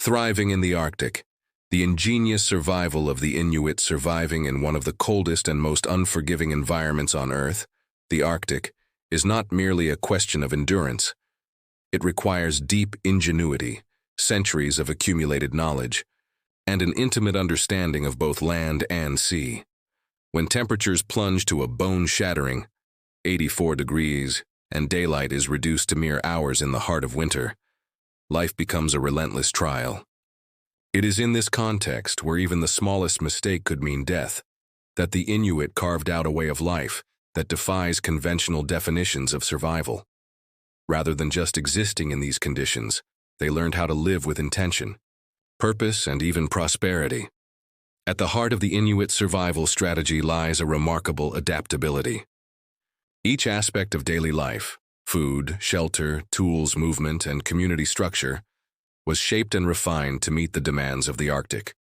Thriving in the Arctic, the ingenious survival of the Inuit surviving in one of the coldest and most unforgiving environments on Earth, the Arctic, is not merely a question of endurance. It requires deep ingenuity, centuries of accumulated knowledge, and an intimate understanding of both land and sea. When temperatures plunge to a bone-shattering 84 degrees and daylight is reduced to mere hours in the heart of winter, life becomes a relentless trial. It is in this context, where even the smallest mistake could mean death, that the Inuit carved out a way of life that defies conventional definitions of survival. Rather than just existing in these conditions, they learned how to live with intention, purpose, and even prosperity. At the heart of the Inuit survival strategy lies a remarkable adaptability. Each aspect of daily life, food, shelter, tools, movement, and community structure, was shaped and refined to meet the demands of the Arctic.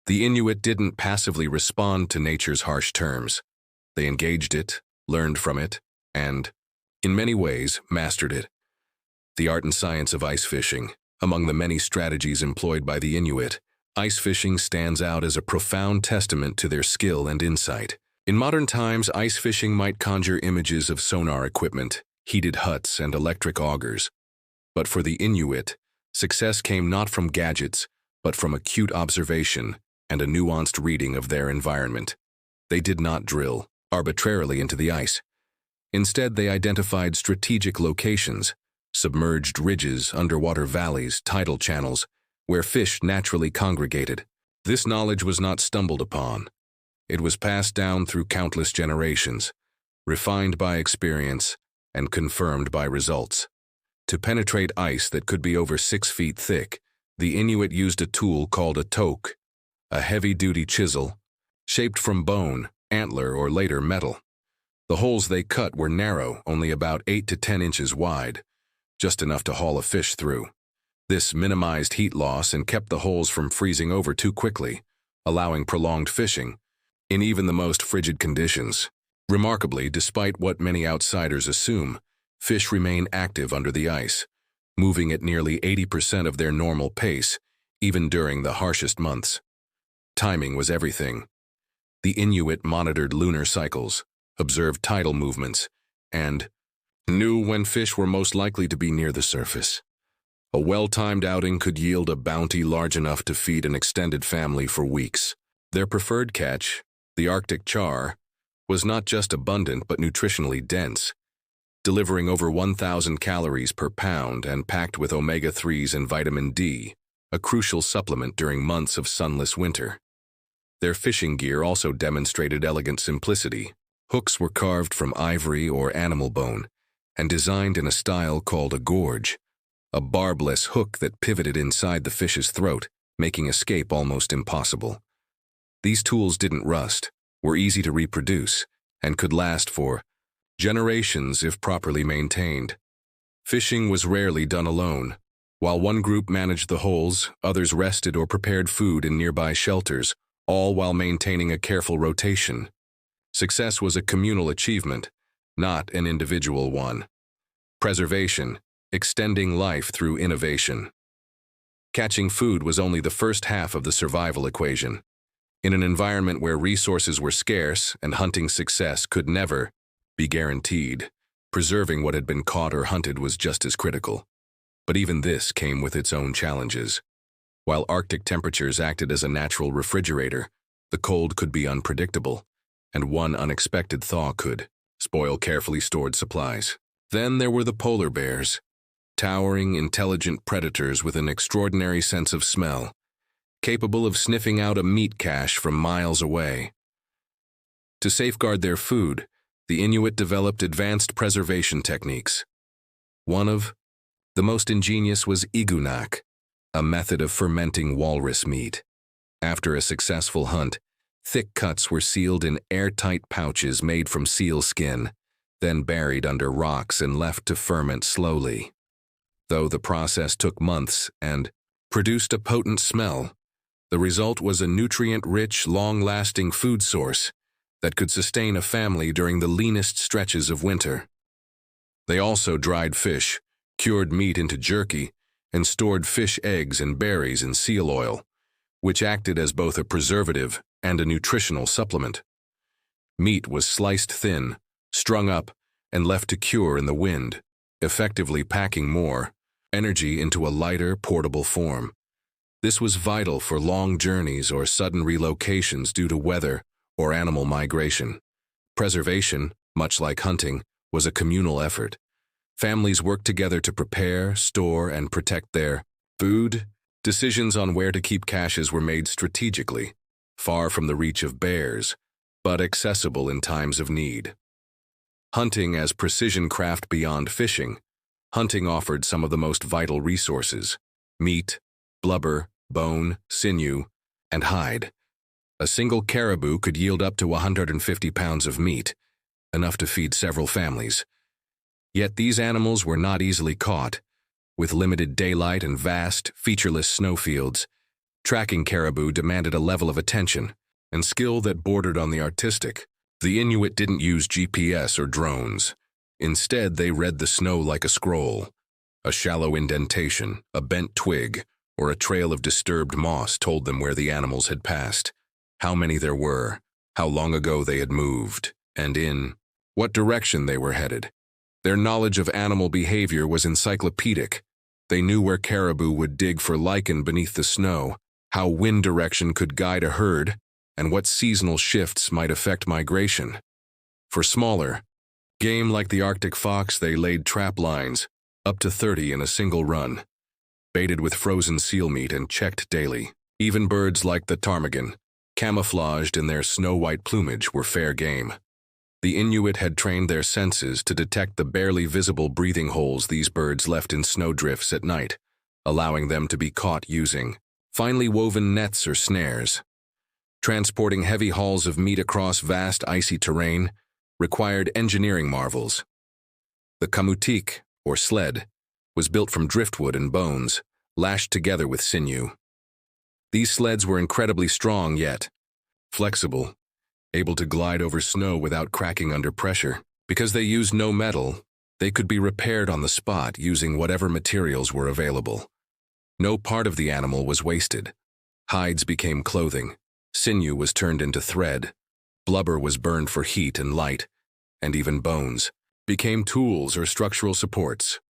The Inuit didn't passively respond to nature's harsh terms. They engaged it, learned from it, and, in many ways, mastered it. The art and science of ice fishing. Among the many strategies employed by the Inuit, ice fishing stands out as a profound testament to their skill and insight. In modern times, ice fishing might conjure images of sonar equipment, heated huts, and electric augers. But for the Inuit, success came not from gadgets, but from acute observation and a nuanced reading of their environment. They did not drill arbitrarily into the ice. Instead, they identified strategic locations, submerged ridges, underwater valleys, tidal channels, where fish naturally congregated. This knowledge was not stumbled upon. It was passed down through countless generations, refined by experience and confirmed by results. To penetrate ice that could be over 6 feet thick, the Inuit used a tool called a toke, a heavy-duty chisel, shaped from bone, antler, or later metal. The holes they cut were narrow, only about 8 to 10 inches wide, just enough to haul a fish through. This minimized heat loss and kept the holes from freezing over too quickly, allowing prolonged fishing, in even the most frigid conditions. Remarkably, despite what many outsiders assume, fish remain active under the ice, moving at nearly 80% of their normal pace, even during the harshest months. Timing was everything. The Inuit monitored lunar cycles, observed tidal movements, and knew when fish were most likely to be near the surface. A well-timed outing could yield a bounty large enough to feed an extended family for weeks. Their preferred catch, the Arctic char, was not just abundant but nutritionally dense, delivering over 1,000 calories per pound and packed with omega-3s and vitamin D, a crucial supplement during months of sunless winter. Their fishing gear also demonstrated elegant simplicity. Hooks were carved from ivory or animal bone and designed in a style called a gorge, a barbless hook that pivoted inside the fish's throat, making escape almost impossible. These tools didn't rust, were easy to reproduce, and could last for generations if properly maintained. Fishing was rarely done alone. While one group managed the holes, others rested or prepared food in nearby shelters, all while maintaining a careful rotation. Success was a communal achievement, not an individual one. Preservation, extending life through innovation. Catching food was only the first half of the survival equation. In an environment where resources were scarce and hunting success could never be guaranteed, preserving what had been caught or hunted was just as critical. But even this came with its own challenges. While Arctic temperatures acted as a natural refrigerator, the cold could be unpredictable, and one unexpected thaw could spoil carefully stored supplies. Then there were the polar bears, towering, intelligent predators with an extraordinary sense of smell, capable of sniffing out a meat cache from miles away. To safeguard their food, the Inuit developed advanced preservation techniques. One of the most ingenious was igunak, a method of fermenting walrus meat. After a successful hunt, thick cuts were sealed in airtight pouches made from seal skin, then buried under rocks and left to ferment slowly. Though the process took months and produced a potent smell, the result was a nutrient-rich, long-lasting food source that could sustain a family during the leanest stretches of winter. They also dried fish, cured meat into jerky, and stored fish eggs and berries in seal oil, which acted as both a preservative and a nutritional supplement. Meat was sliced thin, strung up, and left to cure in the wind, effectively packing more energy into a lighter, portable form. This was vital for long journeys or sudden relocations due to weather or animal migration. Preservation, much like hunting, was a communal effort. Families worked together to prepare, store, and protect their food. Decisions on where to keep caches were made strategically, far from the reach of bears, but accessible in times of need. Hunting as precision craft beyond fishing, hunting offered some of the most vital resources: meat, blubber, bone, sinew, and hide. A single caribou could yield up to 150 pounds of meat, enough to feed several families. Yet these animals were not easily caught. With limited daylight and vast, featureless snowfields, tracking caribou demanded a level of attention and skill that bordered on the artistic. The Inuit didn't use GPS or drones. Instead, they read the snow like a scroll. A shallow indentation, a bent twig, or a trail of disturbed moss told them where the animals had passed, how many there were, how long ago they had moved, and in what direction they were headed. Their knowledge of animal behavior was encyclopedic. They knew where caribou would dig for lichen beneath the snow, how wind direction could guide a herd, and what seasonal shifts might affect migration. For smaller game like the Arctic fox, they laid trap lines, up to 30 in a single run, baited with frozen seal meat and checked daily. Even birds like the ptarmigan, camouflaged in their snow-white plumage, were fair game. The Inuit had trained their senses to detect the barely visible breathing holes these birds left in snowdrifts at night, allowing them to be caught using finely woven nets or snares. Transporting heavy hauls of meat across vast icy terrain required engineering marvels. The kamutik, or sled, was built from driftwood and bones, lashed together with sinew. These sleds were incredibly strong yet flexible, able to glide over snow without cracking under pressure. Because they used no metal, they could be repaired on the spot using whatever materials were available. No part of the animal was wasted. Hides became clothing, sinew was turned into thread, blubber was burned for heat and light, and even bones became tools or structural supports.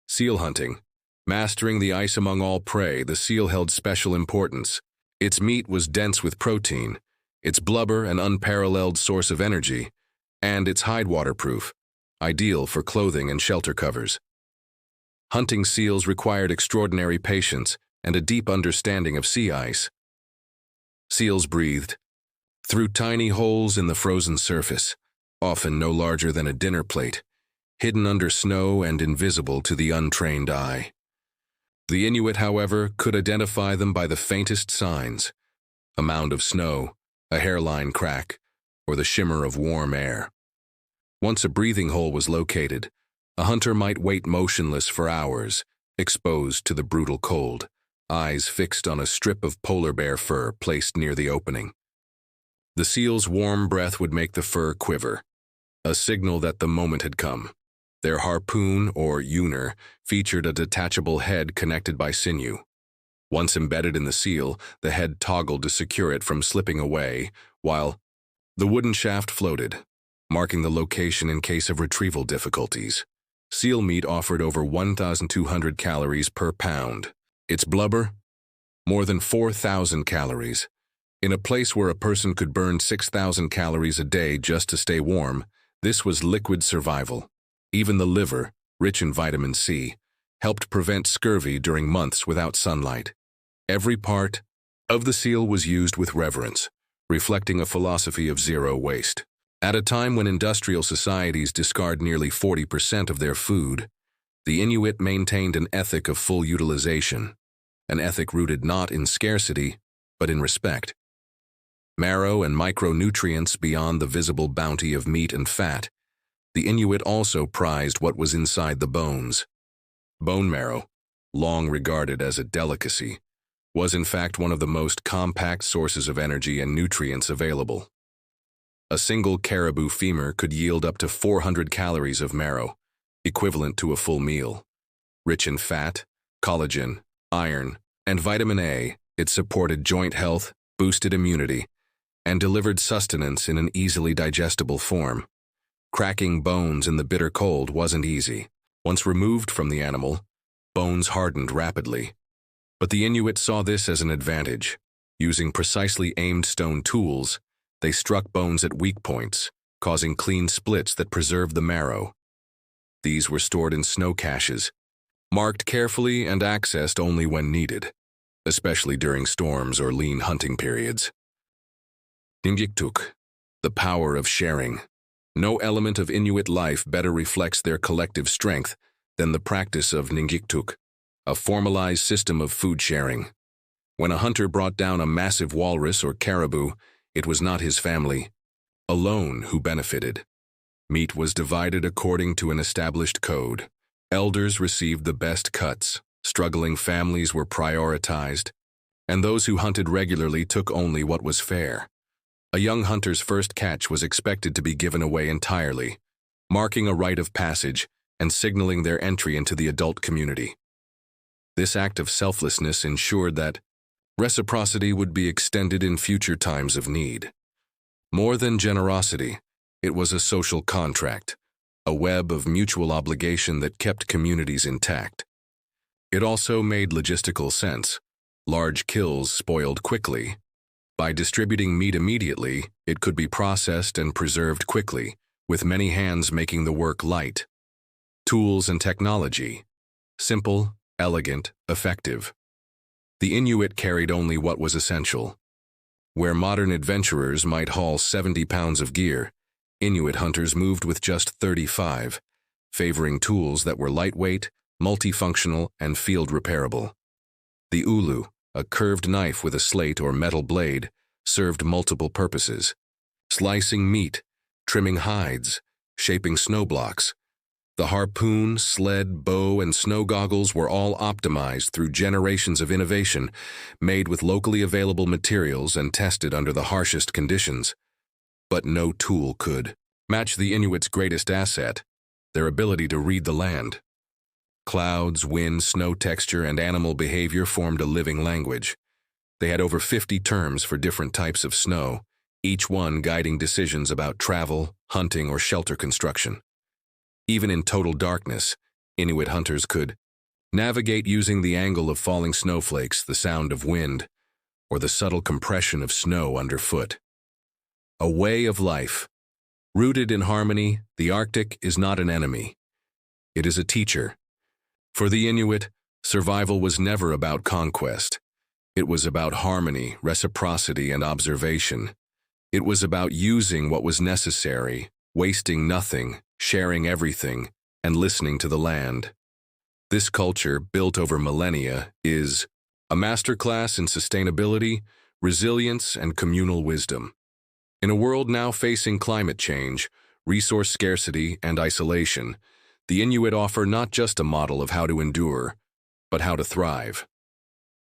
Seal hunting. Mastering the ice among all prey, the seal held special importance. Its meat was dense with protein, its blubber an unparalleled source of energy, and its hide waterproof, ideal for clothing and shelter covers. Hunting seals required extraordinary patience and a deep understanding of sea ice. Seals breathed through tiny holes in the frozen surface, often no larger than a dinner plate, hidden under snow and invisible to the untrained eye. The Inuit, however, could identify them by the faintest signs: a mound of snow, a hairline crack, or the shimmer of warm air. Once a breathing hole was located, a hunter might wait motionless for hours, exposed to the brutal cold, eyes fixed on a strip of polar bear fur placed near the opening. The seal's warm breath would make the fur quiver, a signal that the moment had come. Their harpoon, or euner, featured a detachable head connected by sinew. Once embedded in the seal, the head toggled to secure it from slipping away, while the wooden shaft floated, marking the location in case of retrieval difficulties. Seal meat offered over 1,200 calories per pound. Its blubber? More than 4,000 calories. In a place where a person could burn 6,000 calories a day just to stay warm, this was liquid survival. Even the liver, rich in vitamin C, helped prevent scurvy during months without sunlight. Every part of the seal was used with reverence, reflecting a philosophy of zero waste. At a time when industrial societies discard nearly 40% of their food, the Inuit maintained an ethic of full utilization, an ethic rooted not in scarcity, but in respect. Marrow and micronutrients beyond the visible bounty of meat and fat, the Inuit also prized what was inside the bones. Bone marrow, long regarded as a delicacy, was in fact one of the most compact sources of energy and nutrients available. A single caribou femur could yield up to 400 calories of marrow, equivalent to a full meal. Rich in fat, collagen, iron, and vitamin A. It supported joint health, boosted immunity, and delivered sustenance in an easily digestible form. Cracking bones in the bitter cold wasn't easy. Once removed from the animal, bones hardened rapidly. But the Inuit saw this as an advantage. Using precisely aimed stone tools, they struck bones at weak points, causing clean splits that preserved the marrow. These were stored in snow caches, marked carefully and accessed only when needed, especially during storms or lean hunting periods. Ningiktuk, the power of sharing. No element of Inuit life better reflects their collective strength than the practice of Ningiktuk, a formalized system of food sharing. When a hunter brought down a massive walrus or caribou, it was not his family alone who benefited. Meat was divided according to an established code. Elders received the best cuts, struggling families were prioritized, and those who hunted regularly took only what was fair. A young hunter's first catch was expected to be given away entirely, marking a rite of passage and signaling their entry into the adult community. This act of selflessness ensured that reciprocity would be extended in future times of need. More than generosity, it was a social contract, a web of mutual obligation that kept communities intact. It also made logistical sense. Large kills spoiled quickly. By distributing meat immediately, it could be processed and preserved quickly, with many hands making the work light. Tools and technology. Simple, elegant, effective. The Inuit carried only what was essential. Where modern adventurers might haul 70 pounds of gear, Inuit hunters moved with just 35, favoring tools that were lightweight, multifunctional, and field repairable. The ulu, a curved knife with a slate or metal blade, served multiple purposes: slicing meat, trimming hides, shaping snow blocks. The harpoon, sled, bow, and snow goggles were all optimized through generations of innovation, made with locally available materials and tested under the harshest conditions. But no tool could match the Inuits' greatest asset, their ability to read the land. Clouds, wind, snow texture, and animal behavior formed a living language. They had over 50 terms for different types of snow, each one guiding decisions about travel, hunting, or shelter construction. Even in total darkness, Inuit hunters could navigate using the angle of falling snowflakes, the sound of wind, or the subtle compression of snow underfoot. A way of life. Rooted in harmony, the Arctic is not an enemy. It is a teacher. For the Inuit, survival was never about conquest. It was about harmony, reciprocity, and observation. It was about using what was necessary, wasting nothing, sharing everything, and listening to the land. This culture, built over millennia, is a masterclass in sustainability, resilience, and communal wisdom. In a world now facing climate change, resource scarcity, and isolation, the Inuit offer not just a model of how to endure, but how to thrive.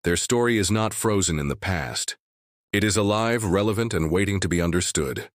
Their story is not frozen in the past. It is alive, relevant, and waiting to be understood.